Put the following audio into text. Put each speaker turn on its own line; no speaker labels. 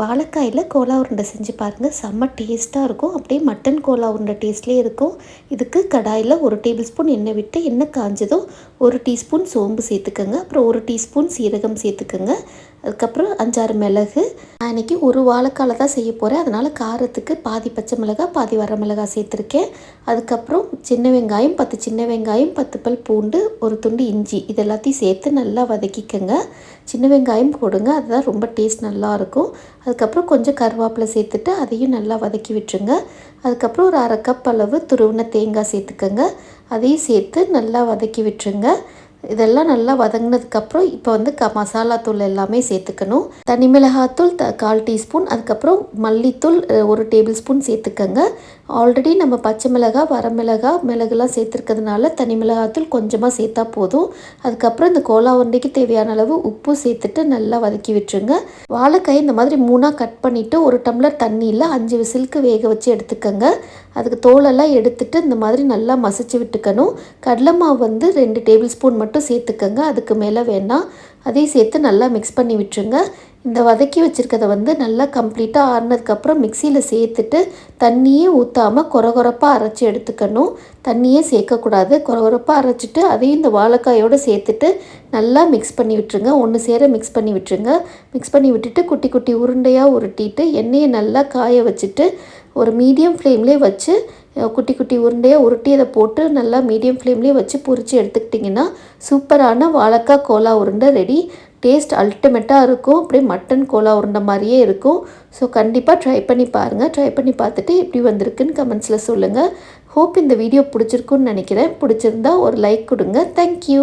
வாழைக்காயில் Cola உருண்டை செஞ்சு பாருங்கள். செம்ம டேஸ்ட்டாக இருக்கும். அப்படியே மட்டன் கோலா உருண்டை டேஸ்ட்லேயே இருக்கும். இதுக்கு கடாயில் 1 டேபிள் ஸ்பூன் எண்ணெய் விட்டு எண்ணெய் காஞ்சதும் 1 டீஸ்பூன் சோம்பு சேர்த்துக்கோங்க. அப்புறம் 1 டீஸ்பூன் சீரகம் சேர்த்துக்கோங்க. அதுக்கப்புறம் 5-6 மிளகு. நான் இன்றைக்கி ஒரு வாழைக்கால தான் செய்ய போகிறேன். அதனால் காரத்துக்கு பாதி பச்சை மிளகாய் பாதி வரமிளகாய் சேர்த்துருக்கேன். அதுக்கப்புறம் சின்ன வெங்காயம் 10 சின்ன வெங்காயம், 10 பல் பூண்டு, ஒரு துண்டு இஞ்சி, இது எல்லாத்தையும் சேர்த்து நல்லா வதக்கிக்கோங்க. சின்ன வெங்காயம் போடுங்க, அதுதான் ரொம்ப டேஸ்ட் நல்லாயிருக்கும். அதுக்கப்புறம் கொஞ்சம் கருவேப்பிலை சேர்த்துட்டு அதையும் நல்லா வதக்கி விட்டுருங்க. அதுக்கப்புறம் ஒரு 1/2 கப் அளவு துருவின தேங்காய் சேர்த்துக்கோங்க. அதையும் சேர்த்து நல்லா வதக்கி விட்டுருங்க. இதெல்லாம் நல்லா வதங்கினதுக்கப்புறம் இப்போ வந்து மசாலா தூள் எல்லாமே சேர்த்துக்கணும். தனி மிளகாத்தூள் 1/4 டீஸ்பூன், அதுக்கப்புறம் மல்லித்தூள் 1 டேபிள் ஸ்பூன் சேர்த்துக்கோங்க. ஆல்ரெடி நம்ம பச்சை மிளகாய், வரமிளகாய், மிளகுலாம் சேர்த்துருக்கிறதுனால தனி மிளகாத்தூள் கொஞ்சமாக சேர்த்தா போதும். அதுக்கப்புறம் இந்த கோலா உருண்டைக்கு தேவையான அளவு உப்பு சேர்த்துட்டு நல்லா வதக்கி விட்டுருங்க. வாழைக்காய் இந்த மாதிரி 3ஆக கட் பண்ணிவிட்டு 1 டம்ளர் தண்ணியில் 5 விசிலுக்கு வேக வச்சு எடுத்துக்கோங்க. அதுக்கு தோலெல்லாம் எடுத்துட்டு இந்த மாதிரி நல்லா மசிச்சு விட்டுக்கணும். கடலை மாவு வந்து 2 டேபிள் ஸ்பூன் மட்டும் சேர்த்துக்கோங்க, அதுக்கு மேலே வேணாம். அதையும் சேர்த்து நல்லா மிக்ஸ் பண்ணி விட்டுருங்க. இந்த வதக்கி வச்சுருக்கதை வந்து நல்லா கம்ப்ளீட்டாக ஆறினதுக்கப்புறம் மிக்சியில் சேர்த்துட்டு தண்ணியே ஊற்றாமல் கொரகொரப்பாக அரைச்சி எடுத்துக்கணும். தண்ணியே சேர்க்கக்கூடாது. கொரகொரப்பாக அரைச்சிட்டு அதையும் இந்த வாழைக்காயோடு சேர்த்துட்டு நல்லா மிக்ஸ் பண்ணி விட்டுருங்க. ஒன்று சேர மிக்ஸ் பண்ணி விட்டுருங்க. மிக்ஸ் பண்ணி விட்டுட்டு குட்டி குட்டி உருண்டையாக உருட்டிட்டு எண்ணெயை நல்லா காய வச்சுட்டு ஒரு மீடியம் ஃப்ளேம்லேயே வச்சு குட்டி குட்டி உருண்டையாக உருட்டி அதை போட்டு நல்லா மீடியம் ஃப்ளேம்லேயே வச்சு பொரித்து எடுத்துக்கிட்டிங்கன்னா சூப்பரான வாழைக்காய் கோலா உருண்டை ரெடி. டேஸ்ட் அல்டிமேட்டாக இருக்கும். அப்படியே மட்டன் கோலா உருண்டை மாதிரியே இருக்கும். ஸோ கண்டிப்பாக ட்ரை பண்ணி பாருங்கள். ட்ரை பண்ணி பார்த்துட்டு எப்படி வந்திருக்குன்னு கமெண்ட்ஸில் சொல்லுங்கள். ஹோப் இந்த வீடியோ பிடிச்சிருக்குன்னு நினைக்கிறேன். பிடிச்சிருந்தா ஒரு லைக் கொடுங்க. தேங்க்யூ.